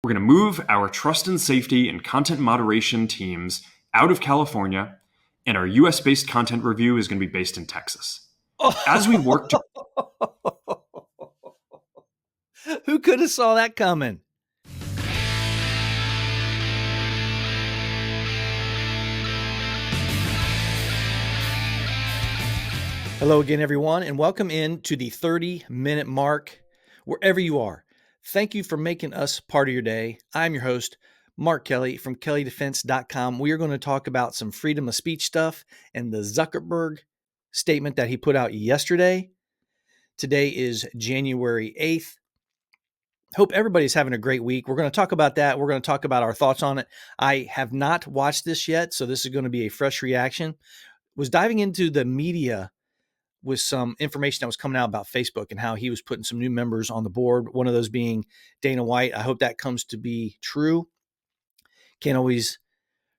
We're going to move our trust and safety and content moderation teams out of California, and our US-based content review is going to be based in Texas. As we work to... Who could have saw that coming? Hello again, everyone, and welcome in to the 30-minute mark, wherever you are. Thank you for making us part of your day. I'm your host, Mark Kelley from KelleyDefense.com. We are going to talk about some freedom of speech stuff and the Zuckerberg statement that he put out yesterday. Today is January 8th. Hope everybody's having a great week. We're going to talk about that. We're going to talk about our thoughts on it. I have not watched this yet, so this is going to be a fresh reaction. Was diving into the media with some information that was coming out about Facebook and how he was putting some new members on the board, one of those being Dana White. I hope that comes to be true. Can't always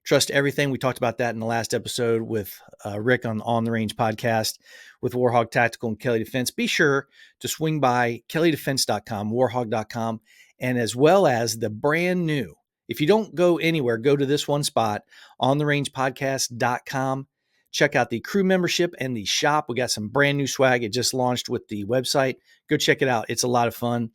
trust everything. We talked about that in the last episode with Rick on the Range podcast with Warhog Tactical and Kelley Defense. Be sure to swing by KelleyDefense.com, warhog.com, and as well as the brand new, if you don't go anywhere, go to this one spot, ontherangepodcast.com. Check out the crew membership and the shop. We got some brand new swag. It just launched with the website. Go check it out. It's a lot of fun.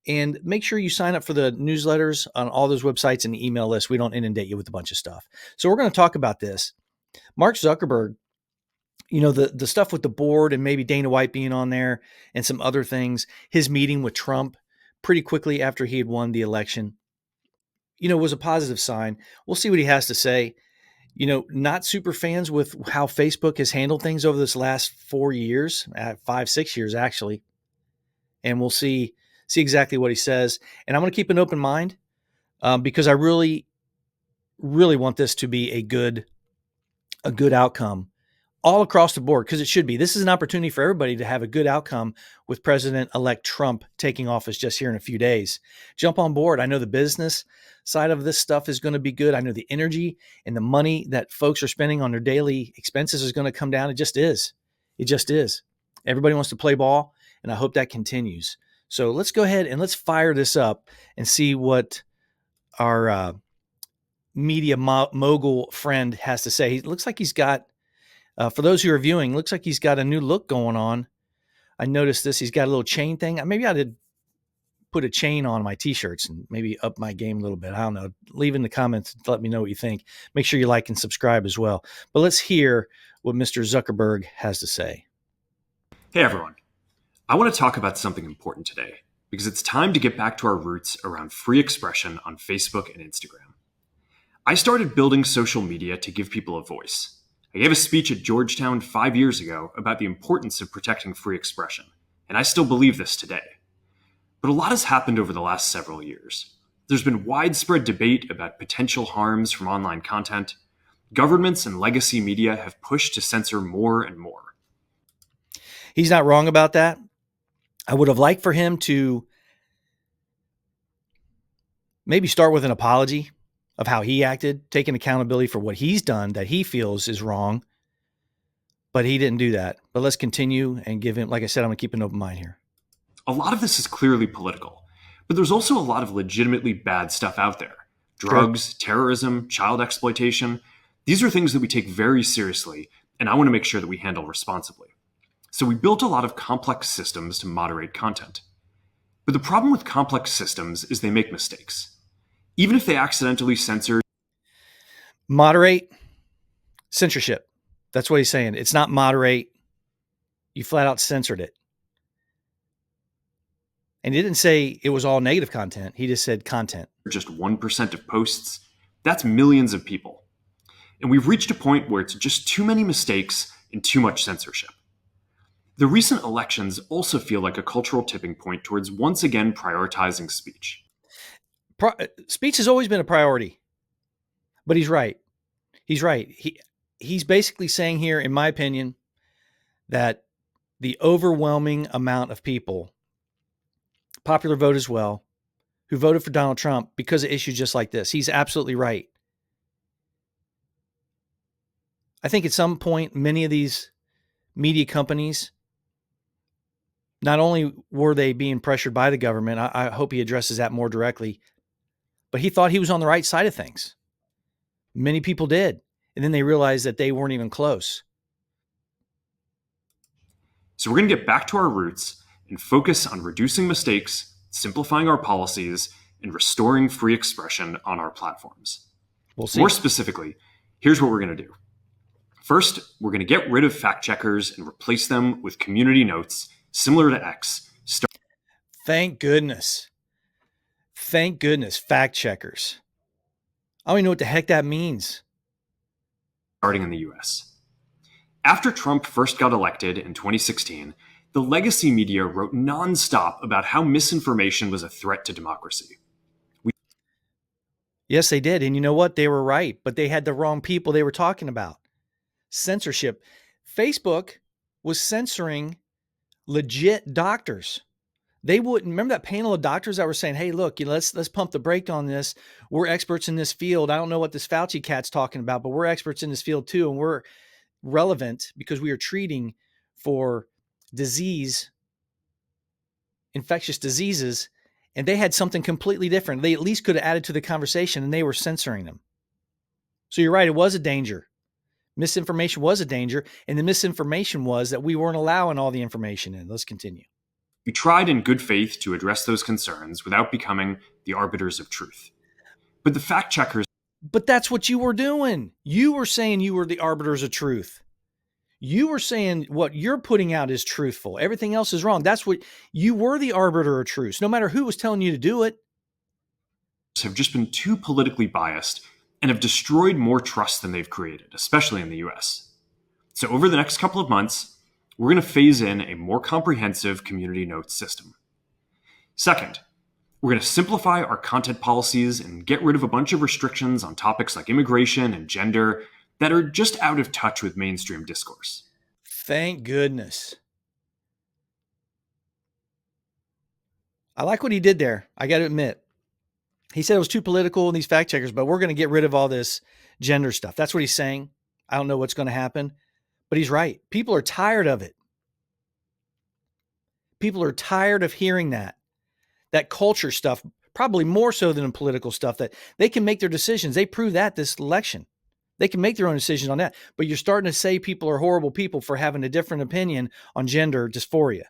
And make sure you sign up for the newsletters on all those websites and the email list. We don't inundate you with a bunch of stuff. So we're going to talk about this. Mark Zuckerberg, you know, the stuff with the board and maybe Dana White being on there and some other things, his meeting with Trump pretty quickly after he had won the election, you know, was a positive sign. We'll see what he has to say. You know, not super fans with how Facebook has handled things over this last 4 years, 5-6 years, actually. And we'll see exactly what he says. And I'm going to keep an open mind because I really, really want this to be a good outcome all across the board, because it should be. This is an opportunity for everybody to have a good outcome with President-elect Trump taking office just here in a few days. Jump on board. I know the business side of this stuff is going to be good. I know the energy and the money that folks are spending on their daily expenses is going to come down. It just is. It just is. Everybody wants to play ball, and I hope that continues. So let's go ahead and let's fire this up and see what our media mogul friend has to say. It looks like he's got, for those who are viewing, looks like he's got a new look going on. I noticed this. He's got a little chain thing. Maybe I did put a chain on my t-shirts and maybe up my game a little bit. I don't know. Leave in the comments to let me know what you think. Make sure you like and subscribe as well. But let's hear what Mr. Zuckerberg has to say. Hey, everyone. I want to talk about something important today because it's time to get back to our roots around free expression on Facebook and Instagram. I started building social media to give people a voice. I gave a speech at Georgetown 5 years ago about the importance of protecting free expression, and I still believe this today. But a lot has happened over the last several years. There's been widespread debate about potential harms from online content. Governments and legacy media have pushed to censor more and more. He's not wrong about that. I would have liked for him to maybe start with an apology of how he acted, taking accountability for what he's done that he feels is wrong. But he didn't do that. But let's continue and give him, like I said, I'm going to keep an open mind here. A lot of this is clearly political, but there's also a lot of legitimately bad stuff out there. Drugs, terrorism, child exploitation. These are things that we take very seriously, and I want to make sure that we handle responsibly. So we built a lot of complex systems to moderate content. But the problem with complex systems is they make mistakes. Even if they accidentally censor... Moderate censorship. That's what he's saying. It's not moderate. You flat out censored it. And he didn't say it was all negative content. He just said content. Just 1% of posts. That's millions of people. And we've reached a point where it's just too many mistakes and too much censorship. The recent elections also feel like a cultural tipping point towards once again prioritizing speech. Speech has always been a priority, but he's right. He's right. He's basically saying here, in my opinion, that the overwhelming amount of people, popular vote as well, who voted for Donald Trump because of issues just like this, he's absolutely right. I think at some point, many of these media companies, not only were they being pressured by the government, I hope he addresses that more directly, but he thought he was on the right side of things. Many people did. And then they realized that they weren't even close. So we're going to get back to our roots and focus on reducing mistakes, simplifying our policies, and restoring free expression on our platforms. We'll see. More specifically, here's what we're going to do. First, we're going to get rid of fact checkers and replace them with community notes similar to X. Thank goodness. Thank goodness, fact checkers. I don't even know what the heck that means. Starting in the US. After Trump first got elected in 2016, the legacy media wrote nonstop about how misinformation was a threat to democracy. Yes, they did. And you know what? They were right, but they had the wrong people they were talking about. Censorship. Facebook was censoring legit doctors. They wouldn't remember that panel of doctors that were saying, "Hey, look, let's pump the brake on this. We're experts in this field. I don't know what this Fauci cat's talking about, but we're experts in this field too, and we're relevant because we are treating for disease, infectious diseases." And they had something completely different. They at least could have added to the conversation, and they were censoring them. So you're right; it was a danger. Misinformation was a danger, and the misinformation was that we weren't allowing all the information in. Let's continue. We tried in good faith to address those concerns without becoming the arbiters of truth. But the fact checkers. But that's what you were doing. You were saying you were the arbiters of truth. You were saying what you're putting out is truthful. Everything else is wrong. That's what you were, the arbiter of truth, no matter who was telling you to do it. Have just been too politically biased and have destroyed more trust than they've created, especially in the US. So over the next couple of months, we're going to phase in a more comprehensive community notes system. Second, we're going to simplify our content policies and get rid of a bunch of restrictions on topics like immigration and gender that are just out of touch with mainstream discourse. Thank goodness. I like what he did there. I got to admit. He said it was too political in these fact checkers, but we're going to get rid of all this gender stuff. That's what he's saying. I don't know what's going to happen, but he's right. People are tired of it. People are tired of hearing that culture stuff, probably more so than political stuff, that they can make their decisions. They proved that this election. They can make their own decisions on that. But you're starting to say people are horrible people for having a different opinion on gender dysphoria.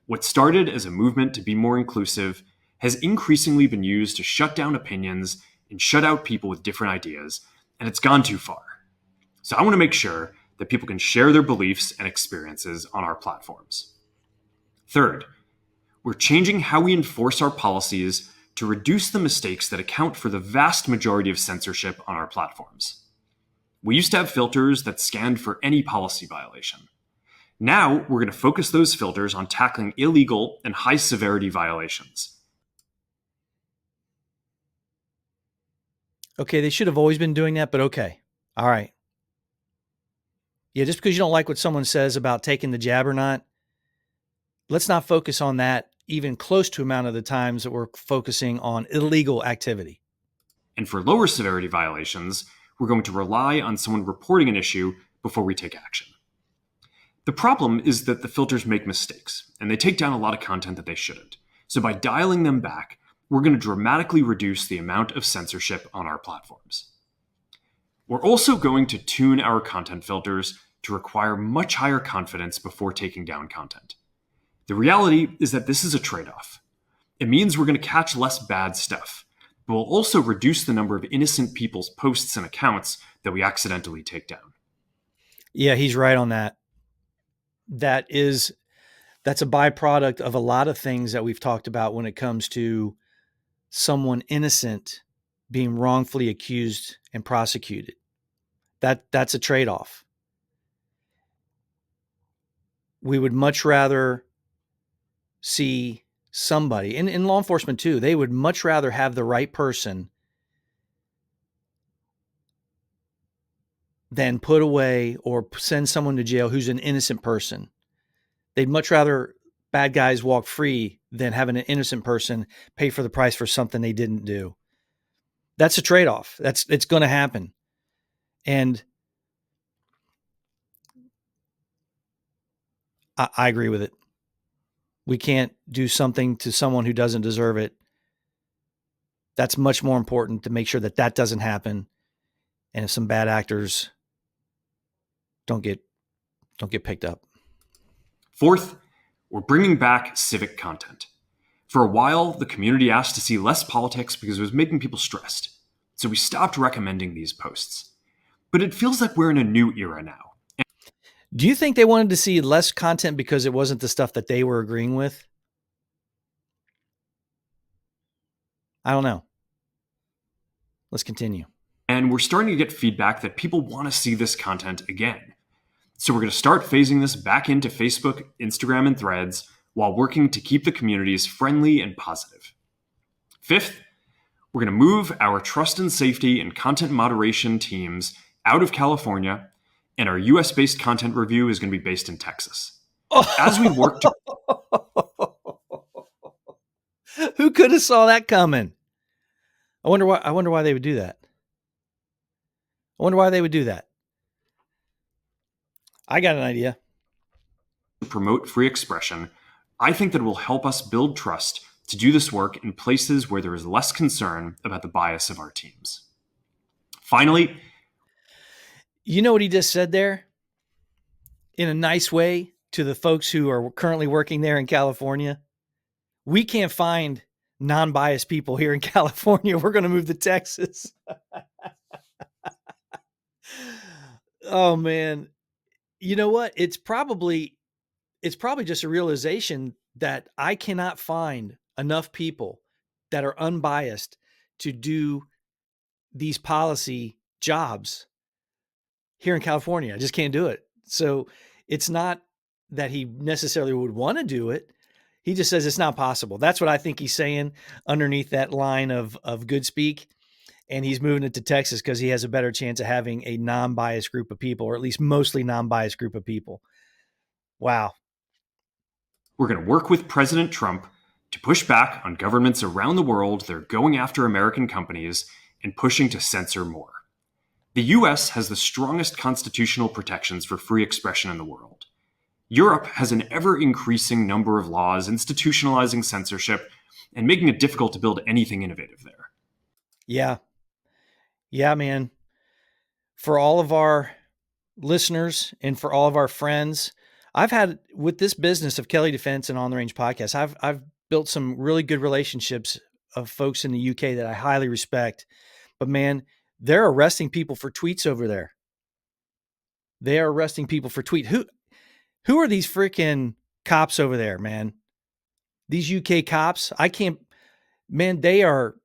What started as a movement to be more inclusive has increasingly been used to shut down opinions and shut out people with different ideas, and it's gone too far. So I want to make sure that people can share their beliefs and experiences on our platforms. Third, we're changing how we enforce our policies to reduce the mistakes that account for the vast majority of censorship on our platforms. We used to have filters that scanned for any policy violation. Now, we're going to focus those filters on tackling illegal and high-severity violations. Okay, they should have always been doing that, but okay. All right. Yeah, just because you don't like what someone says about taking the jab or not, let's not focus on that even close to amount of the times that we're focusing on illegal activity. And for lower severity violations, we're going to rely on someone reporting an issue before we take action. The problem is that the filters make mistakes, and they take down a lot of content that they shouldn't. So by dialing them back, we're going to dramatically reduce the amount of censorship on our platforms. We're also going to tune our content filters to require much higher confidence before taking down content. The reality is that this is a trade-off. It means we're going to catch less bad stuff, but we'll also reduce the number of innocent people's posts and accounts that we accidentally take down. Yeah, he's right on that. That's a byproduct of a lot of things that we've talked about when it comes to someone innocent being wrongfully accused and prosecuted. That's a trade-off. We would much rather see somebody, and in law enforcement too, they would much rather have the right person than put away or send someone to jail who's an innocent person. They'd much rather bad guys walk free than having an innocent person pay for the price for something they didn't do. That's a trade-off. It's going to happen. And I agree with it. We can't do something to someone who doesn't deserve it That's much more important to make sure that that doesn't happen. And if some bad actors don't get picked up. Fourth, we're bringing back civic content. For a while, the community asked to see less politics because it was making people stressed. So we stopped recommending these posts. But it feels like we're in a new era now. Do you think they wanted to see less content because it wasn't the stuff that they were agreeing with? I don't know. Let's continue. And we're starting to get feedback that people want to see this content again. So we're going to start phasing this back into Facebook, Instagram, and Threads while working to keep the communities friendly and positive. Fifth, we're going to move our trust and safety and content moderation teams out of California, and our US-based content review is going to be based in Texas. As we work to... Who could have saw that coming? I wonder why they would do that. I got an idea. Promote free expression, I think that it will help us build trust to do this work in places where there is less concern about the bias of our teams. Finally, you know what he just said there? In a nice way to the folks who are currently working there in California. We can't find non-biased people here in California. We're going to move to Texas. Oh man. You know what? It's probably just a realization that I cannot find enough people that are unbiased to do these policy jobs here in California. I just can't do it. So it's not that he necessarily would want to do it. He just says it's not possible. That's what I think he's saying underneath that line of good speak. And he's moving it to Texas because he has a better chance of having a non-biased group of people, or at least mostly non-biased group of people. Wow. We're going to work with President Trump to push back on governments around the world that are going after American companies and pushing to censor more. The US has the strongest constitutional protections for free expression in the world. Europe has an ever-increasing number of laws institutionalizing censorship and making it difficult to build anything innovative there. Yeah, man. For all of our listeners and for all of our friends, I've had with this business of Kelley Defense and On the Range podcast, I've built some really good relationships of folks in the UK that I highly respect. But man, they're arresting people for tweets over there. They are arresting people for tweet. Who are these freaking cops over there, man? These UK cops? I can't, man, they are,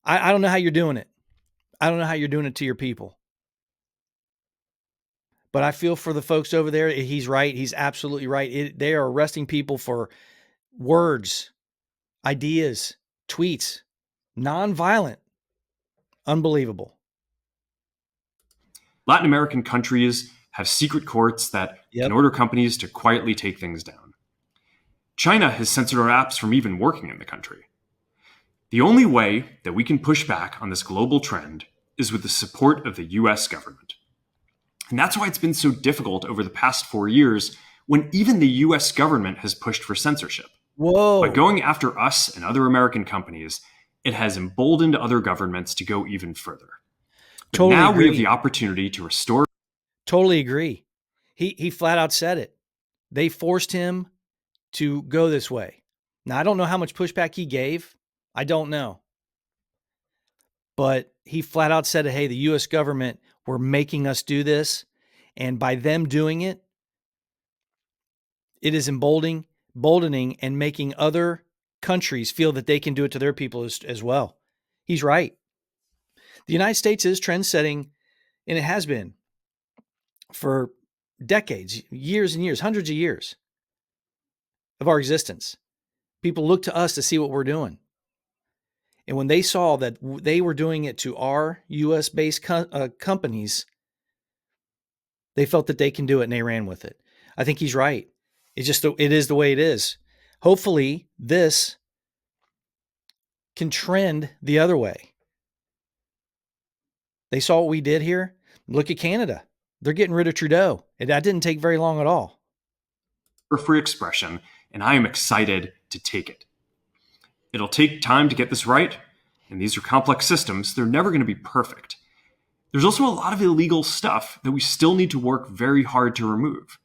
I don't know how you're doing it. I don't know how you're doing it to your people. But I feel for the folks over there. He's right. He's absolutely right. They are arresting people for words, ideas, tweets, nonviolent. Unbelievable. Latin American countries have secret courts that can order companies to quietly take things down. China has censored our apps from even working in the country. The only way that we can push back on this global trend is with the support of the US government. And that's why it's been so difficult over the past 4 years when even the US government has pushed for censorship. Whoa. By going after us and other American companies, it has emboldened other governments to go even further. But totally now agree. we have the opportunity to restore. Totally agree. He flat out said it. They forced him to go this way. Now, I don't know how much pushback he gave. I don't know. But he flat out said, hey, the U.S. government were making us do this. And by them doing it, it is emboldening and making other countries feel that they can do it to their people as well. He's right. The United States is trend setting, and it has been for decades, years and years, hundreds of years of our existence. People look to us to see what we're doing. And when they saw that they were doing it to our U.S.-based companies, they felt that they can do it, and they ran with it. I think he's right. It is the way it is. Hopefully, this can trend the other way. They saw what we did here. Look at Canada. They're getting rid of Trudeau. And that didn't take very long at all. For free expression, and I am excited to take it. It'll take time to get this right, and these are complex systems, they're never going to be perfect. There's also a lot of illegal stuff that we still need to work very hard to remove.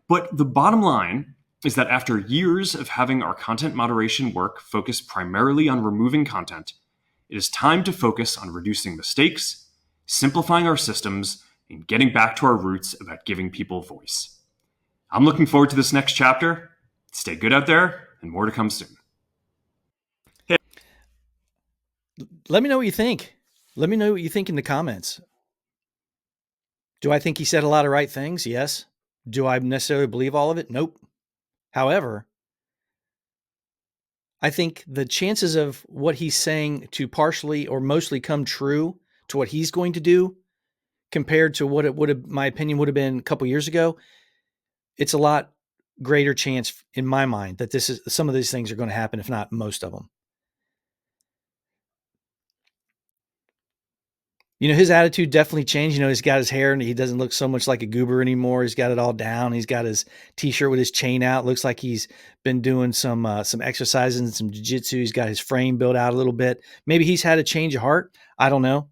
But the bottom line is that after years of having our content moderation work focus primarily on removing content, it is time to focus on reducing mistakes, simplifying our systems, and getting back to our roots about giving people voice. I'm looking forward to this next chapter. Stay good out there, and more to come soon. Hey. Let me know what you think. Let me know what you think in the comments. Do I think he said a lot of right things? Yes. Do I necessarily believe all of it? Nope. However, I think the chances of what he's saying to partially or mostly come true to what he's going to do compared to what it would have, my opinion would have been a couple years ago, it's a lot greater chance in my mind that some of these things are going to happen, if not most of them. His attitude definitely changed. He's got his hair and he doesn't look so much like a goober anymore. He's got it all down. He's got his t-shirt with his chain out. Looks like he's been doing some exercises and some jiu-jitsu. He's got his frame built out a little bit. Maybe he's had a change of heart. I don't know.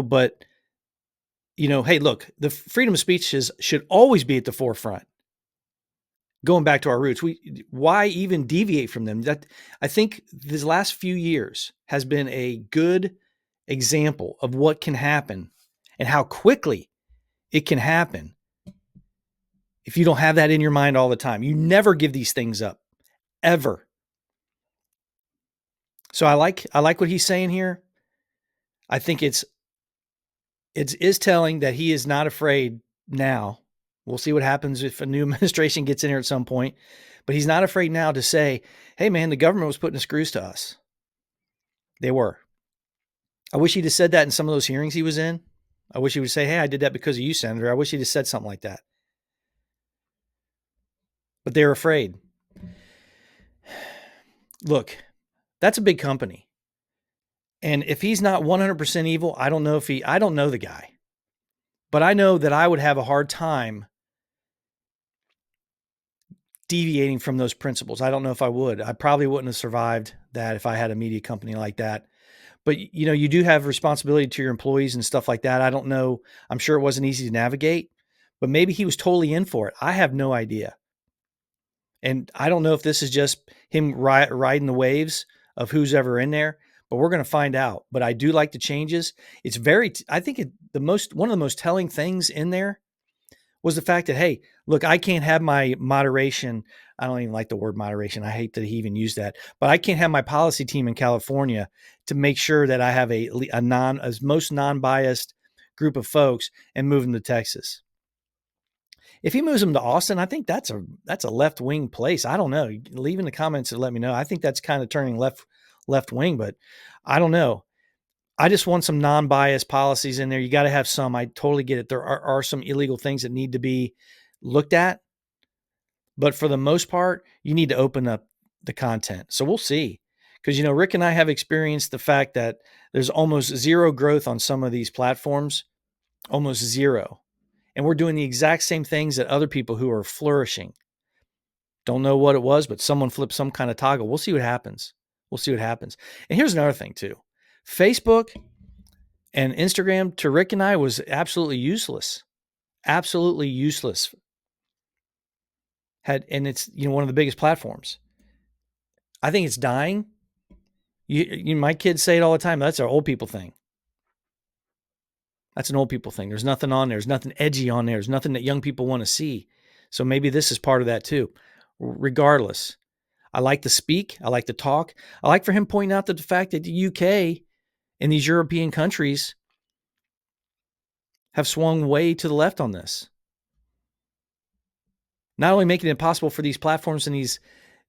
But hey, look, the freedom of speech should always be at the forefront. Going back to our roots, why even deviate from them? That I think this last few years has been a good example of what can happen and how quickly it can happen if you don't have that in your mind all the time. You never give these things up, ever. So I like what he's saying here. I think it is telling that he is not afraid now. We'll see what happens if a new administration gets in here at some point, but he's not afraid now to say, hey man, the government was putting the screws to us. They were. I wish he'd have said that in some of those hearings he was in. I wish he would say, hey, I did that because of you, Senator. I wish he'd have said something like that. But they're afraid. Look, that's a big company. And if he's not 100% evil, I don't know the guy. But I know that I would have a hard time deviating from those principles. I don't know if I would. I probably wouldn't have survived that if I had a media company like that. But, you do have responsibility to your employees and stuff like that. I don't know. I'm sure it wasn't easy to navigate, but maybe he was totally in for it. I have no idea. And I don't know if this is just him riding the waves of who's ever in there, but we're going to find out. But I do like the changes. It's I think one of the most telling things in there was the fact that, hey, look, I can't have my moderation. I don't even like the word moderation. I hate that he even used that, but I can't have my policy team in California to make sure that I have a most non-biased group of folks and move them to Texas. If he moves them to Austin, I think that's a left-wing place. I don't know. Leave in the comments and let me know. I think that's kind of turning left wing, but I don't know. I just want some non-biased policies in there. You got to have some. I totally get it. There are some illegal things that need to be looked at. But for the most part, you need to open up the content. So we'll see. Because, Rick and I have experienced the fact that there's almost zero growth on some of these platforms, almost zero. And we're doing the exact same things that other people who are flourishing. Don't know what it was, but someone flipped some kind of toggle. We'll see what happens. And here's another thing too. Facebook and Instagram to Rick and I was absolutely useless. Absolutely useless. And it's one of the biggest platforms. I think it's dying. My kids say it all the time. That's our old people thing. That's an old people thing. There's nothing on there. There's nothing edgy on there. There's nothing that young people want to see. So maybe this is part of that too. Regardless, I like to speak. I like to talk. I like for him pointing out that the fact that the UK and these European countries have swung way to the left on this. Not only making it impossible for these platforms and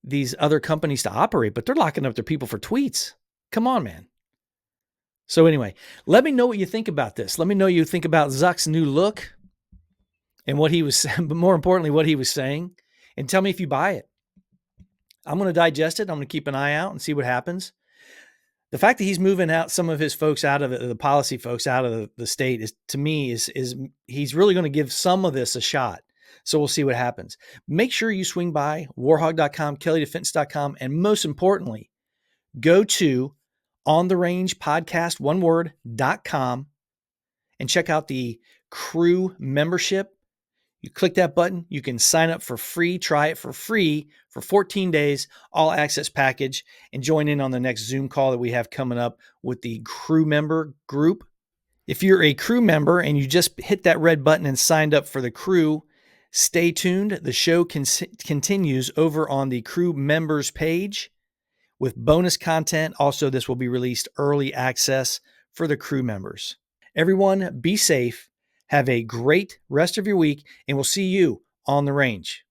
these other companies to operate, but they're locking up their people for tweets. Come on, man. So anyway, let me know what you think about this. Let me know what you think about Zuck's new look and what he was, but more importantly, what he was saying, and tell me if you buy it. I'm going to digest it. I'm going to keep an eye out and see what happens. The fact that he's moving out some of his folks out of the policy folks out of the state is, to me, is he's really going to give some of this a shot. So we'll see what happens. Make sure you swing by warhog.com, kelleydefense.com, and most importantly, go to ontherangepodcast.com and check out the crew membership. You click that button, you can sign up for free, try it for free for 14 days, all access package, and join in on the next Zoom call that we have coming up with the crew member group. If you're a crew member and you just hit that red button and signed up for the crew, stay tuned. The show continues over on the crew members page with bonus content. Also, this will be released early access for the crew members. Everyone, be safe. Have a great rest of your week, and we'll see you on the range.